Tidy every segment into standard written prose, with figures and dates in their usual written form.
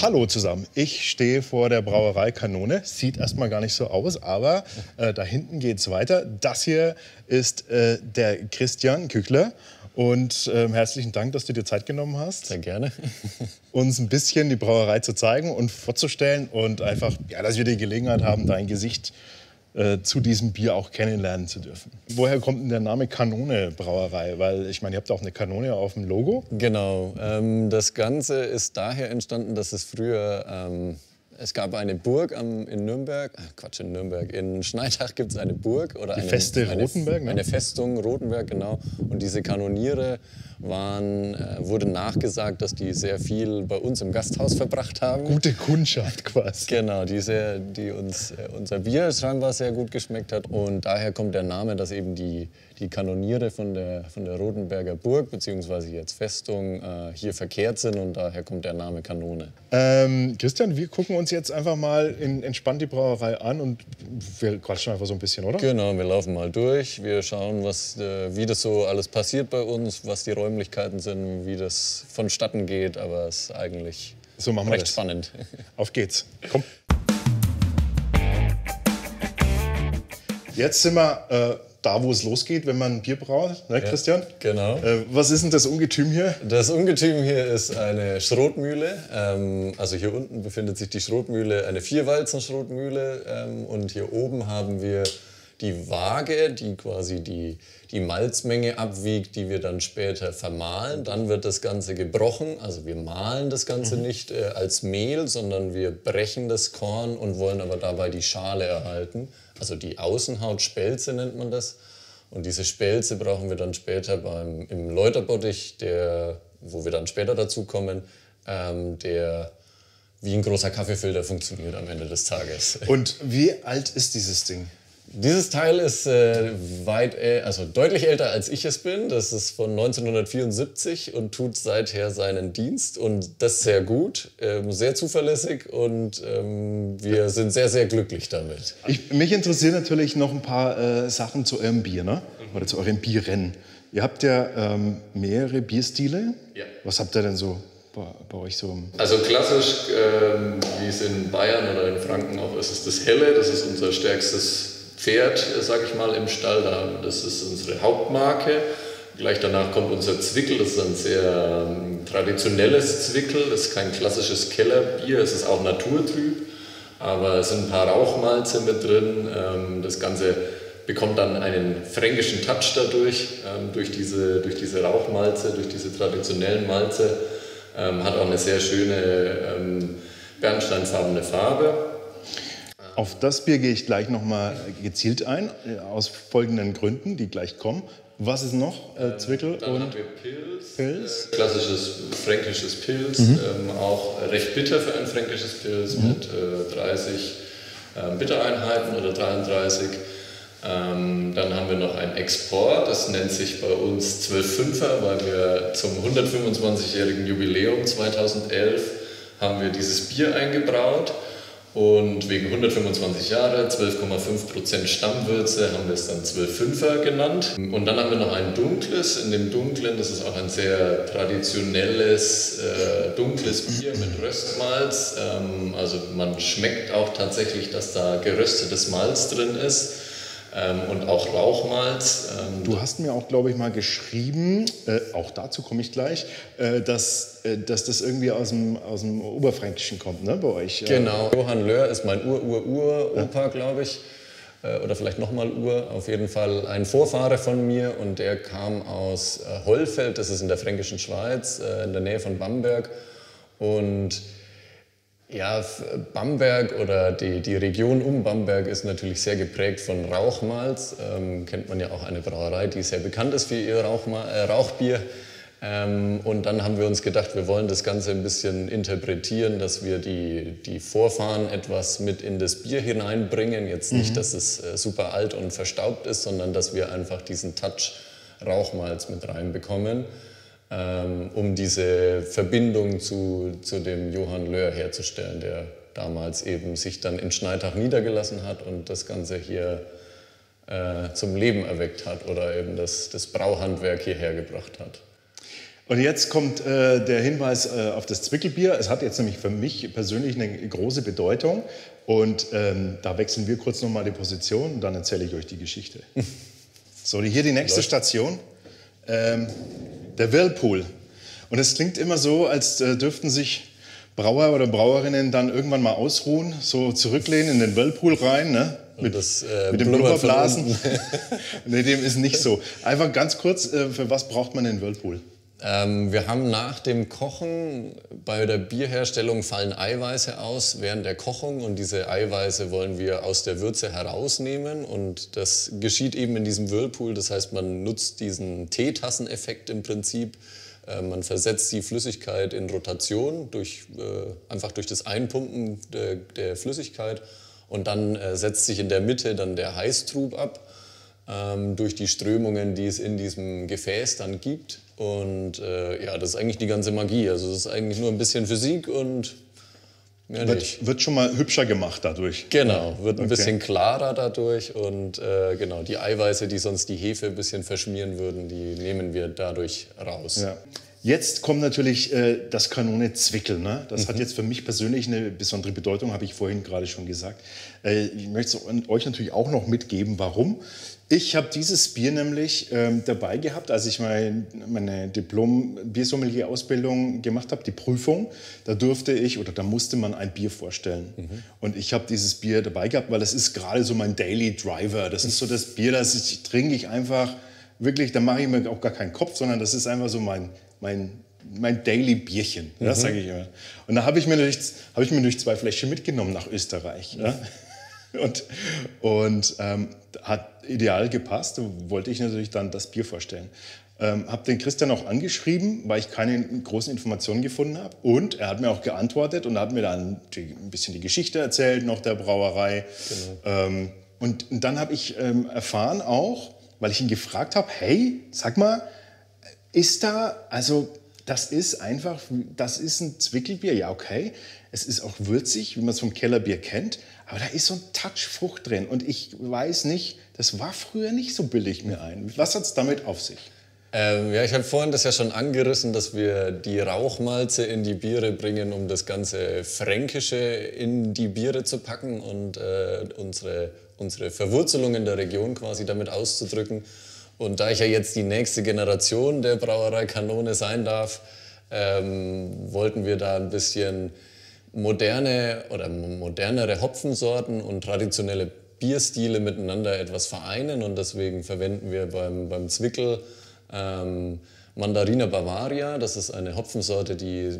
Hallo zusammen, ich stehe vor der Brauerei Kanone. Sieht erstmal gar nicht so aus, aber da hinten geht es weiter. Das hier ist der Christian Küchler. Und herzlichen Dank, dass du dir Zeit genommen hast. Sehr gerne. Uns ein bisschen die Brauerei zu zeigen und vorzustellen und einfach, ja, dass wir die Gelegenheit haben, dein Gesicht zu diesem Bier auch kennenlernen zu dürfen. Woher kommt denn der Name Kanone Brauerei? Weil ich meine, ihr habt auch eine Kanone auf dem Logo. Genau. Das Ganze ist daher entstanden, dass es früher es gab eine Burg in Nürnberg, in Nürnberg, in Schneidach gibt es eine Burg. Oder die Feste Rothenberg, ne? Eine Festung, Rothenberg, genau. Und diese Kanoniere wurde nachgesagt, dass die sehr viel bei uns im Gasthaus verbracht haben. Gute Kundschaft quasi. Genau, die uns unser Bier scheinbar sehr gut geschmeckt hat. Und daher kommt der Name, dass eben die Kanoniere von der Rothenberger Burg, beziehungsweise jetzt Festung, hier verkehrt sind. Und daher kommt der Name Kanone. Christian, wir gucken uns jetzt einfach mal entspannt die Brauerei an und wir quatschen einfach so ein bisschen, oder? Genau, wir laufen mal durch. Wir schauen, wie das so alles passiert bei uns, was die Räumlichkeiten sind, wie das vonstatten geht. Aber es ist eigentlich so machen wir recht das. Spannend. Auf geht's. Komm. Jetzt sind wir da, wo es losgeht, wenn man ein Bier braut, ne, Christian? Ja, genau. Was ist denn das Ungetüm hier? Das Ungetüm hier ist eine Schrotmühle. Also hier unten befindet sich die Schrotmühle, eine Vierwalzen-Schrotmühle. Und hier oben haben wir die Waage, die quasi die Malzmenge abwiegt, die wir dann später vermahlen. Dann wird das Ganze gebrochen. Also wir mahlen das Ganze nicht als Mehl, sondern wir brechen das Korn und wollen aber dabei die Schale erhalten. Also die Außenhaut, Spelze nennt man das. Und diese Spelze brauchen wir dann später im Läuterbottich, wo wir dann später dazu kommen, der wie ein großer Kaffeefilter funktioniert am Ende des Tages. Und wie alt ist dieses Ding? Dieses Teil ist deutlich älter als ich es bin. Das ist von 1974 und tut seither seinen Dienst. Und das sehr gut, sehr zuverlässig und wir sind sehr, sehr glücklich damit. Mich interessieren natürlich noch ein paar Sachen zu eurem Bier, ne? Oder zu eurem Bierrennen. Ihr habt ja mehrere Bierstile. Ja. Was habt ihr denn so bei euch so? Also klassisch, wie es in Bayern oder in Franken auch ist, ist das Helle. Das ist unser stärkstes Pferd, sage ich mal, im Stall. Das ist unsere Hauptmarke. Gleich danach kommt unser Zwickel. Das ist ein sehr traditionelles Zwickel. Das ist kein klassisches Kellerbier. Es ist auch naturtrüb, aber es sind ein paar Rauchmalze mit drin. Das Ganze bekommt dann einen fränkischen Touch dadurch, durch diese Rauchmalze, durch diese traditionellen Malze. Hat auch eine sehr schöne bernsteinfarbene Farbe. Auf das Bier gehe ich gleich noch mal gezielt ein, aus folgenden Gründen, die gleich kommen. Was ist noch? Zwickel dann und haben wir Pils. Klassisches fränkisches Pils, auch recht bitter für ein fränkisches Pils mit 30 Bittereinheiten oder 33. Dann haben wir noch ein Export, das nennt sich bei uns 12,5er, weil wir zum 125-jährigen Jubiläum 2011 haben wir dieses Bier eingebraut. Und wegen 125 Jahre, 12,5% Stammwürze, haben wir es dann 12,5er genannt. Und dann haben wir noch ein dunkles. In dem dunklen, das ist auch ein sehr traditionelles, dunkles Bier mit Röstmalz. Also man schmeckt auch tatsächlich, dass da geröstetes Malz drin ist. Und auch Rauchmalz. Du hast mir auch, glaube ich, mal geschrieben, auch dazu komme ich gleich, dass das irgendwie aus dem Oberfränkischen kommt, ne, bei euch. Genau, Johann Löhr ist mein Ur-Opa, glaube ich, oder vielleicht nochmal Ur, auf jeden Fall ein Vorfahre von mir und der kam aus Hollfeld, das ist in der fränkischen Schweiz, in der Nähe von Bamberg und ja, Bamberg oder die Region um Bamberg ist natürlich sehr geprägt von Rauchmalz. Kennt man ja auch eine Brauerei, die sehr bekannt ist für ihr Rauchbier. Und dann haben wir uns gedacht, wir wollen das Ganze ein bisschen interpretieren, dass wir die Vorfahren etwas mit in das Bier hineinbringen. Jetzt nicht, dass es super alt und verstaubt ist, sondern dass wir einfach diesen Touch Rauchmalz mit reinbekommen. Um diese Verbindung zu dem Johann Löhr herzustellen, der damals eben sich dann in Schneidach niedergelassen hat und das Ganze hier zum Leben erweckt hat oder eben das Brauhandwerk hierher gebracht hat. Und jetzt kommt der Hinweis auf das Zwickelbier. Es hat jetzt nämlich für mich persönlich eine große Bedeutung. Und da wechseln wir kurz nochmal die Position und dann erzähle ich euch die Geschichte. So, hier die nächste Station. Der Whirlpool. Und es klingt immer so, als dürften sich Brauer oder Brauerinnen dann irgendwann mal ausruhen, so zurücklehnen in den Whirlpool rein, ne? Mit dem Blubberblasen. Nee, dem ist nicht so. Einfach ganz kurz, für was braucht man den Whirlpool? Wir haben nach dem Kochen, bei der Bierherstellung fallen Eiweiße aus während der Kochung und diese Eiweiße wollen wir aus der Würze herausnehmen und das geschieht eben in diesem Whirlpool. Das heißt, man nutzt diesen Teetasseneffekt im Prinzip. Man versetzt die Flüssigkeit in Rotation einfach durch das Einpumpen der Flüssigkeit und dann setzt sich in der Mitte dann der Heißtrub ab durch die Strömungen, die es in diesem Gefäß dann gibt. Und ja, das ist eigentlich die ganze Magie. Also das ist eigentlich nur ein bisschen Physik und mehr nicht. Wird schon mal hübscher gemacht dadurch. Genau, wird ein bisschen klarer dadurch und genau, die Eiweiße, die sonst die Hefe ein bisschen verschmieren würden, die nehmen wir dadurch raus. Ja. Jetzt kommt natürlich das Kanone-Zwickel. Ne? Das hat jetzt für mich persönlich eine besondere Bedeutung, habe ich vorhin gerade schon gesagt. Ich möchte es euch natürlich auch noch mitgeben, warum. Ich habe dieses Bier nämlich dabei gehabt, als ich meine Diplom-Biersommelier-Ausbildung gemacht habe, die Prüfung. Da musste man ein Bier vorstellen. Und ich habe dieses Bier dabei gehabt, weil das ist gerade so mein Daily Driver. Das ist so das Bier, das trinke ich einfach wirklich, da mache ich mir auch gar keinen Kopf, sondern das ist einfach so mein Daily Bierchen, das sage ich immer. Und da habe ich mir durch 2 Fläschchen mitgenommen nach Österreich. Ja? Und hat ideal gepasst, da wollte ich natürlich dann das Bier vorstellen. Habe den Christian auch angeschrieben, weil ich keine großen Informationen gefunden habe. Und er hat mir auch geantwortet und hat mir dann ein bisschen die Geschichte erzählt, noch der Brauerei. Genau. Und dann habe ich erfahren auch, weil ich ihn gefragt habe, hey, sag mal, das ist ein Zwickelbier, ja okay, es ist auch würzig, wie man es vom Kellerbier kennt, aber da ist so ein Touch Frucht drin und ich weiß nicht, das war früher nicht so billig mir ein. Was hat es damit auf sich? Ja, ich habe vorhin das ja schon angerissen, dass wir die Rauchmalze in die Biere bringen, um das ganze Fränkische in die Biere zu packen und unsere Verwurzelung in der Region quasi damit auszudrücken. Und da ich ja jetzt die nächste Generation der Brauerei Kanone sein darf, wollten wir da ein bisschen modernere Hopfensorten und traditionelle Bierstile miteinander etwas vereinen. Und deswegen verwenden wir beim Zwickel Mandarina Bavaria. Das ist eine Hopfensorte, die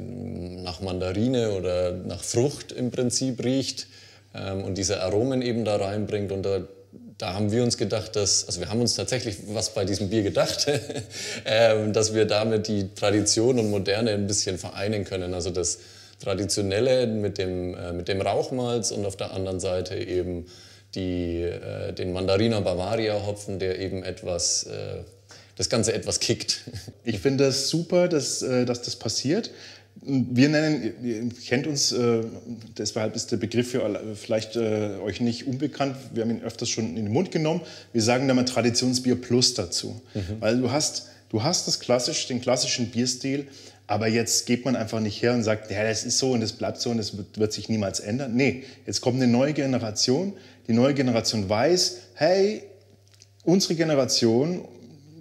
nach Mandarine oder nach Frucht im Prinzip riecht und diese Aromen eben da reinbringt. Und da haben wir uns gedacht, wir haben uns tatsächlich was bei diesem Bier gedacht, dass wir damit die Tradition und Moderne ein bisschen vereinen können. Also das Traditionelle mit dem Rauchmalz und auf der anderen Seite eben den Mandarina Bavaria Hopfen, der eben das Ganze etwas kickt. Ich finde das super, dass das passiert. Ihr kennt uns, deshalb ist der Begriff vielleicht euch nicht unbekannt. Wir haben ihn öfters schon in den Mund genommen. Wir sagen da mal Traditionsbier Plus dazu. Weil du hast den klassischen Bierstil, aber jetzt geht man einfach nicht her und sagt, ja, das ist so und das bleibt so und das wird sich niemals ändern. Nee, jetzt kommt eine neue Generation. Die neue Generation weiß, hey, unsere Generation,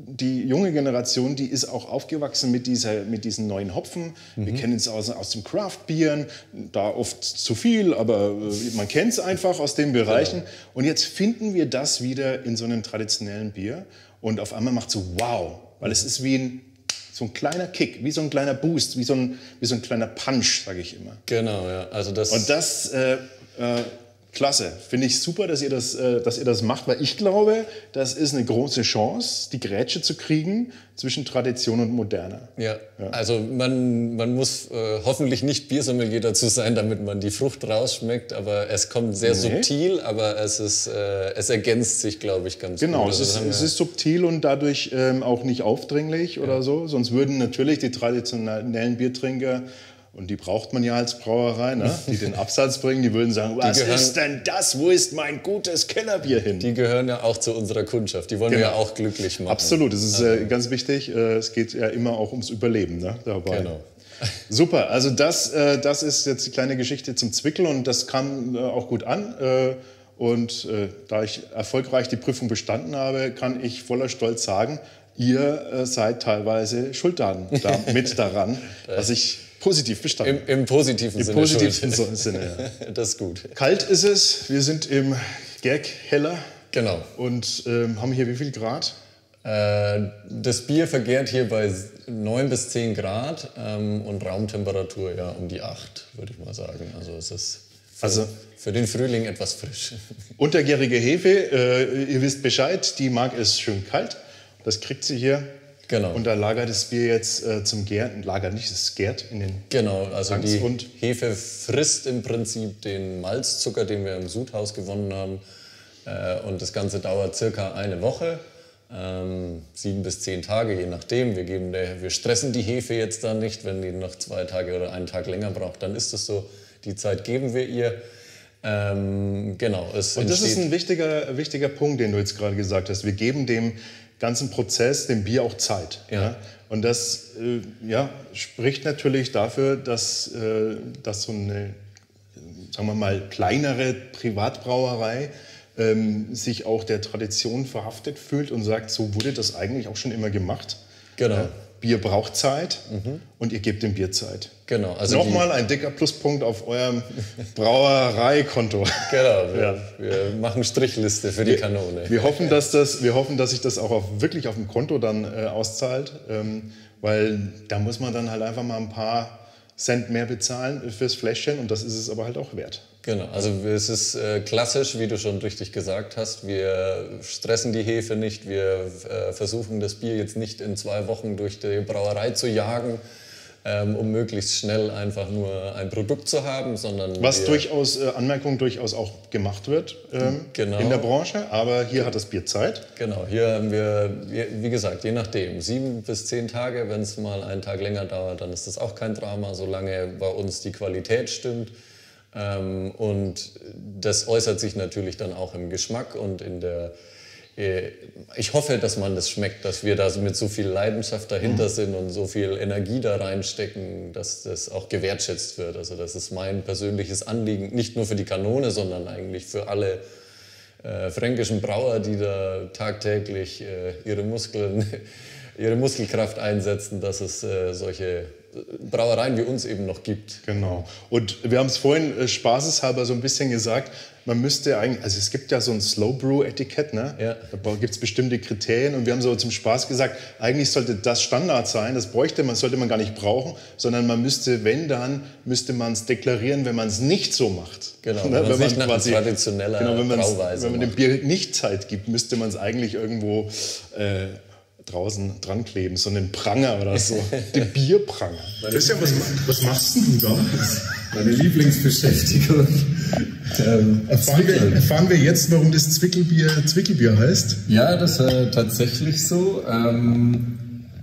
die junge Generation, die ist auch aufgewachsen mit diesen neuen Hopfen. Wir kennen es aus dem Craft-Bieren, da oft zu viel, aber man kennt es einfach aus den Bereichen. Genau. Und jetzt finden wir das wieder in so einem traditionellen Bier und auf einmal macht es so wow, weil es ist wie so ein kleiner Kick, wie so ein kleiner Boost, wie so ein kleiner Punch, sage ich immer. Genau, ja. Also das klasse, finde ich super, dass ihr das macht, weil ich glaube, das ist eine große Chance, die Grätsche zu kriegen zwischen Tradition und Moderne. Ja. Also man muss hoffentlich nicht Biersommelier dazu sein, damit man die Frucht rausschmeckt, aber es kommt sehr subtil, aber es ergänzt sich, glaube ich, ganz gut. Genau, es ist subtil und dadurch auch nicht aufdringlich oder so, sonst würden natürlich die traditionellen Biertrinker Und die braucht man ja als Brauerei, ne? Die den Absatz bringen. Die würden sagen, was ist denn das? Wo ist mein gutes Kellerbier hin? Die gehören ja auch zu unserer Kundschaft. Die wollen wir ja auch glücklich machen. Absolut, das ist ganz wichtig. Es geht ja immer auch ums Überleben, ne? Dabei. Genau. Super, also das ist jetzt die kleine Geschichte zum Zwickel und das kam auch gut an. Und da ich erfolgreich die Prüfung bestanden habe, kann ich voller Stolz sagen, ihr seid teilweise schuld mit daran, dass ich positiv bestanden habe. Im positiven Sinne. Im positiven Sinne, ja. Das ist gut. Kalt ist es, wir sind im Gergheller. Genau. Und haben hier wie viel Grad? Das Bier vergärt hier bei 9 bis 10 Grad und Raumtemperatur ja um die 8, würde ich mal sagen. Also es ist für den Frühling etwas frisch. Untergärige Hefe, ihr wisst Bescheid, die mag es schön kalt. Das kriegt sie hier. Genau. Und da lagert das Bier jetzt zum Gären, lagert nicht, es gärt in den Genau, also Tanks. die Hefe frisst im Prinzip den Malzzucker, den wir im Sudhaus gewonnen haben. Und das Ganze dauert circa eine Woche, 7 bis 10 Tage, je nachdem. Wir stressen die Hefe jetzt dann nicht, wenn die noch 2 Tage oder einen Tag länger braucht, dann ist es so. Die Zeit geben wir ihr. Genau, und das ist ein wichtiger Punkt, den du jetzt gerade gesagt hast. Wir geben dem ganzen Prozess, dem Bier auch Zeit. Ja. Ja? Und das spricht natürlich dafür, dass so eine, sagen wir mal, kleinere Privatbrauerei sich auch der Tradition verhaftet fühlt und sagt, so wurde das eigentlich auch schon immer gemacht. Genau. Bier braucht Zeit und ihr gebt dem Bier Zeit. Genau. Also nochmal ein dicker Pluspunkt auf eurem Brauereikonto. Genau, wir machen Strichliste für die Kanone. Wir hoffen, dass sich das auch wirklich auf dem Konto dann auszahlt, weil da muss man dann halt einfach mal ein paar Cent mehr bezahlen fürs Fläschchen und das ist es aber halt auch wert. Genau, also es ist klassisch, wie du schon richtig gesagt hast. Wir stressen die Hefe nicht, wir versuchen das Bier jetzt nicht in 2 Wochen durch die Brauerei zu jagen, um möglichst schnell einfach nur ein Produkt zu haben, sondern was Anmerkung durchaus auch gemacht wird genau. in der Branche, aber hier hat das Bier Zeit. Genau, hier haben wir, wie gesagt, je nachdem, 7 bis 10 Tage, wenn es mal einen Tag länger dauert, dann ist das auch kein Drama, solange bei uns die Qualität stimmt. Und das äußert sich natürlich dann auch im Geschmack und in der... Ich hoffe, dass man das schmeckt, dass wir da mit so viel Leidenschaft dahinter sind und so viel Energie da reinstecken, dass das auch gewertschätzt wird. Also das ist mein persönliches Anliegen, nicht nur für die Kanone, sondern eigentlich für alle fränkischen Brauer, die da tagtäglich ihre Muskelkraft einsetzen, dass es solche Brauereien wie uns eben noch gibt. Genau. Und wir haben es vorhin spaßeshalber so ein bisschen gesagt, man müsste eigentlich, also es gibt ja so ein Slow Brew Etikett, ne? Ja. Da gibt es bestimmte Kriterien und wir haben so zum Spaß gesagt, eigentlich sollte das Standard sein, das sollte man gar nicht brauchen, sondern man müsste, wenn dann, müsste man es deklarieren, wenn man es nicht so macht. Genau, ne? wenn man nicht nach traditioneller Brauweise wenn man dem Bier nicht Zeit gibt, müsste man es eigentlich irgendwo draußen dran kleben, so einen Pranger oder so, den Bierpranger. Christian, was machst denn du da? Meine Lieblingsbeschäftigung. Erfahren wir jetzt, warum das Zwickelbier heißt? Ja, das ist tatsächlich so.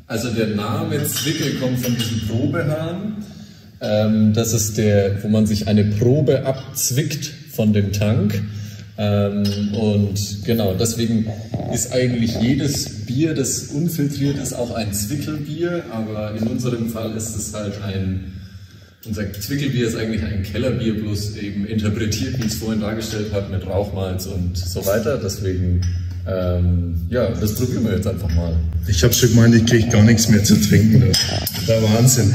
Also der Name Zwickel kommt von diesem Probehahn. Das ist wo man sich eine Probe abzwickt von dem Tank. Und genau, deswegen ist eigentlich jedes Bier, das unfiltriert ist, auch ein Zwickelbier. Aber in unserem Fall ist es halt unser Zwickelbier ist eigentlich ein Kellerbier, bloß eben interpretiert, wie ich es vorhin dargestellt habe, mit Rauchmalz und so weiter. Deswegen, ja, das probieren wir jetzt einfach mal. Ich habe schon gemeint, ich kriege gar nichts mehr zu trinken. Der Wahnsinn.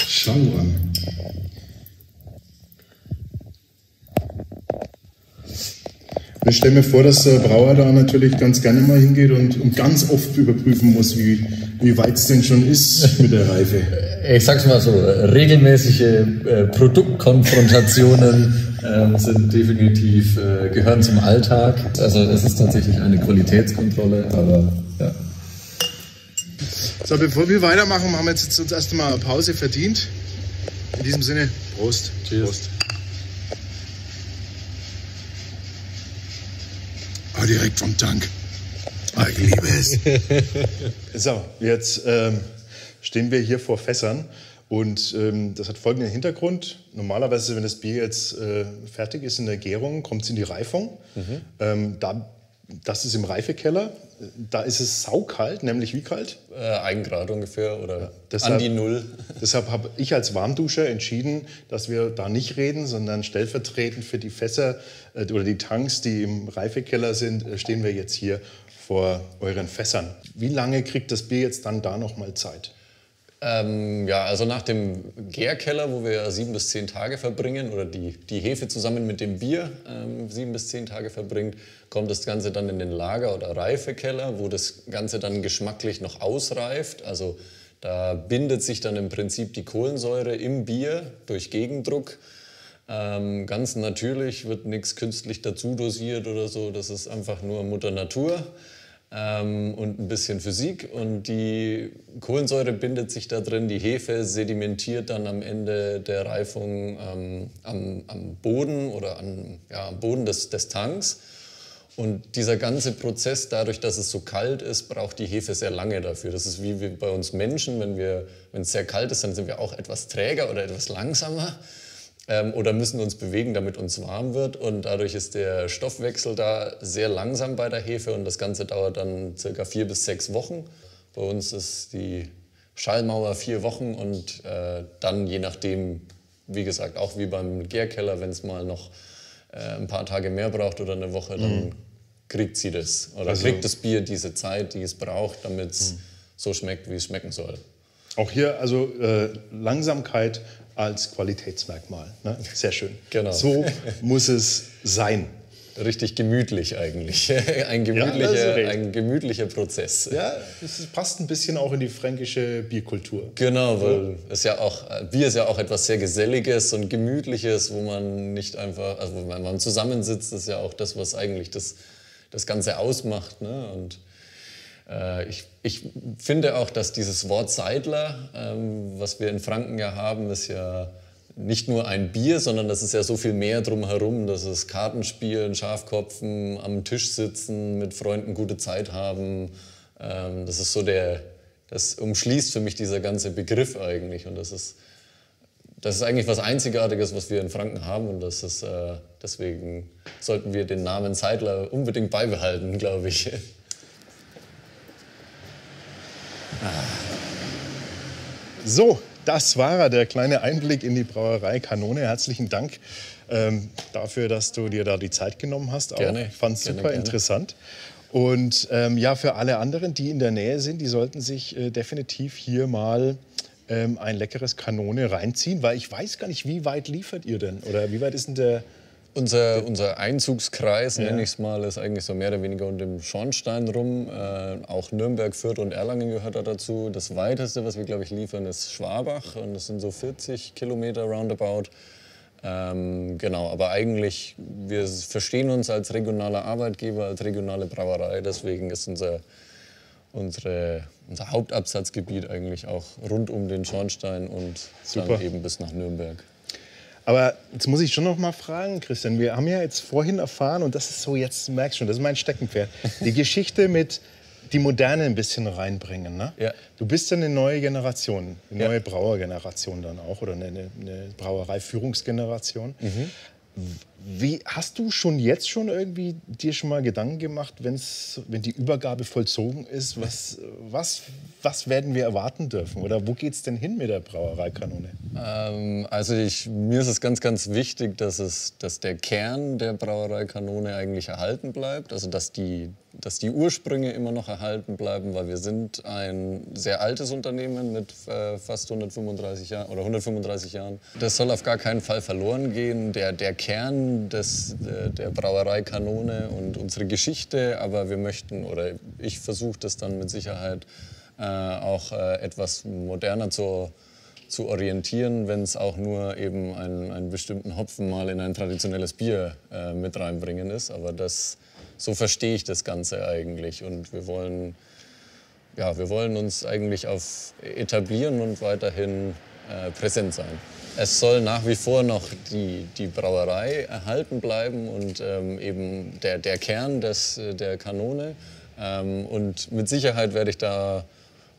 Schau an. Ich stelle mir vor, dass der Brauer da natürlich ganz gerne mal hingeht und ganz oft überprüfen muss, wie weit es denn schon ist mit der Reife. Ich sag's mal so, regelmäßige Produktkonfrontationen sind definitiv, gehören zum Alltag. Also es ist tatsächlich eine Qualitätskontrolle, aber ja. So, bevor wir weitermachen, haben wir jetzt uns erst einmal eine Pause verdient. In diesem Sinne, Prost. Cheers. Prost. Direkt vom Tank. Ich liebe es. So, jetzt stehen wir hier vor Fässern. Und das hat folgenden Hintergrund. Normalerweise, wenn das Bier jetzt fertig ist in der Gärung, kommt es in die Reifung. Das ist im Reifekeller. Da ist es saukalt, nämlich wie kalt? 1 Grad ungefähr oder deshalb, an die Null. Deshalb habe ich als Warmduscher entschieden, dass wir da nicht reden, sondern stellvertretend für die Fässer oder die Tanks, die im Reifekeller sind, stehen wir jetzt hier vor euren Fässern. Wie lange kriegt das Bier jetzt dann da noch mal Zeit? Ja, also nach dem Gärkeller, wo wir 7 bis 10 Tage verbringen, oder die Hefe zusammen mit dem Bier 7 bis 10 Tage verbringt, kommt das Ganze dann in den Lager- oder Reifekeller, wo das Ganze dann geschmacklich noch ausreift. Also da bindet sich dann im Prinzip die Kohlensäure im Bier durch Gegendruck. Ganz natürlich, wird nichts künstlich dazu dosiert oder so, das ist einfach nur Mutter Natur. Und ein bisschen Physik, und die Kohlensäure bindet sich da drin, die Hefe sedimentiert dann am Ende der Reifung am Boden oder am Boden des Tanks. Und dieser ganze Prozess, dadurch, dass es so kalt ist, braucht die Hefe sehr lange dafür. Das ist wie bei uns Menschen, wenn es sehr kalt ist, dann sind wir auch etwas träger oder etwas langsamer. Oder müssen uns bewegen, damit uns warm wird, und dadurch ist der Stoffwechsel da sehr langsam bei der Hefe, und das Ganze dauert dann ca. 4 bis 6 Wochen. Bei uns ist die Schallmauer 4 Wochen, und dann je nachdem, wie gesagt, auch wie beim Gärkeller, wenn es mal noch ein paar Tage mehr braucht oder eine Woche, dann kriegt sie das. Oder also kriegt das Bier diese Zeit, die es braucht, damit es so schmeckt, wie es schmecken soll. Auch hier also Langsamkeit als Qualitätsmerkmal. Ne? Sehr schön. Genau. So muss es sein. Richtig gemütlich eigentlich. Ein gemütlicher Prozess. Ja, das passt ein bisschen auch in die fränkische Bierkultur. Genau, weil Bier ist ja auch etwas sehr Geselliges und Gemütliches, wo man nicht einfach, also wenn man zusammensitzt, ist ja auch das, was eigentlich das Ganze ausmacht. Ne? Und ich finde auch, dass dieses Wort Seidler, was wir in Franken ja haben, ist ja nicht nur ein Bier, sondern das ist ja so viel mehr drumherum. Das ist Kartenspielen, Schafkopfen, am Tisch sitzen, mit Freunden gute Zeit haben. Das ist so das umschließt für mich dieser ganze Begriff eigentlich. Und das ist eigentlich was Einzigartiges, was wir in Franken haben. Und deswegen sollten wir den Namen Seidler unbedingt beibehalten, glaube ich. So, das war der kleine Einblick in die Brauerei Kanone. Herzlichen Dank dafür, dass du dir da die Zeit genommen hast. Gerne. Ich fand es super interessant. Und ja, für alle anderen, die in der Nähe sind, die sollten sich definitiv hier mal ein leckeres Kanone reinziehen, weil ich weiß gar nicht, wie weit liefert ihr denn? Oder wie weit ist denn der... Unser Einzugskreis, nenne ich es mal, ist eigentlich so mehr oder weniger um den Schornstein rum. Auch Nürnberg, Fürth und Erlangen gehört da dazu. Das weiteste, was wir, glaube ich, liefern, ist Schwabach. Und das sind so 40 Kilometer roundabout. Genau, aber eigentlich, wir verstehen uns als regionaler Arbeitgeber, als regionale Brauerei. Deswegen ist unser Hauptabsatzgebiet eigentlich auch rund um den Schornstein und dann eben bis nach Nürnberg. Aber jetzt muss ich schon noch mal fragen, Christian, wir haben ja jetzt vorhin erfahren, und das ist so, jetzt merkst du schon, das ist mein Steckenpferd, die Geschichte mit die Moderne ein bisschen reinbringen. Ne? Ja. Du bist ja eine neue Generation, eine neue Brauergeneration dann auch, oder eine Brauerei-Führungsgeneration. Wie, hast du jetzt schon irgendwie dir schon mal Gedanken gemacht, wenn die Übergabe vollzogen ist, was werden wir erwarten dürfen? Oder wo geht es denn hin mit der Brauerei Kanone? Also mir ist es ganz, ganz wichtig, dass der Kern der Brauerei Kanone eigentlich erhalten bleibt. Also dass die Ursprünge immer noch erhalten bleiben, weil wir sind ein sehr altes Unternehmen mit fast 135 Jahren oder 135 Jahren. Das soll auf gar keinen Fall verloren gehen. Der Kern der Brauerei Kanone und unsere Geschichte, aber wir möchten, oder ich versuche das dann mit Sicherheit auch etwas moderner zu orientieren, wenn es auch nur eben einen bestimmten Hopfen mal in ein traditionelles Bier mit reinbringen ist. Aber so verstehe ich das Ganze eigentlich, und wir wollen uns eigentlich etablieren und weiterhin präsent sein. Es soll nach wie vor noch die Brauerei erhalten bleiben und eben der Kern der Kanone. Und mit Sicherheit werde ich da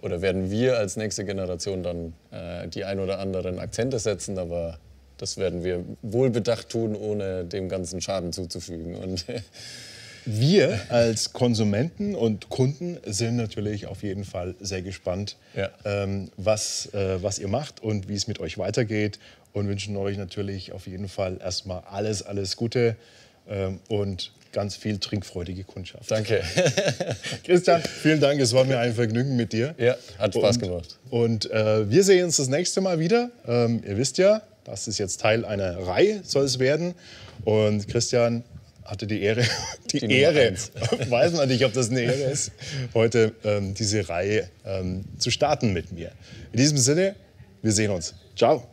oder werden wir als nächste Generation dann die ein oder anderen Akzente setzen, aber das werden wir wohlbedacht tun, ohne dem Ganzen Schaden zuzufügen. Und wir als Konsumenten und Kunden sind natürlich auf jeden Fall sehr gespannt, Ja. Was ihr macht und wie es mit euch weitergeht und wünschen euch natürlich auf jeden Fall erstmal alles Gute und ganz viel trinkfreudige Kundschaft. danke. Christian, vielen Dank, es war mir ein Vergnügen mit dir. Ja, hat Spaß gemacht. Und wir sehen uns das nächste Mal wieder. Ihr wisst ja, das ist jetzt Teil einer Reihe, soll es werden. Und Christian hatte die Ehre, Nummer Ehre, 1. weiß man nicht, ob das eine Ehre ist, heute diese Reihe zu starten mit mir. In diesem Sinne, wir sehen uns. Ciao.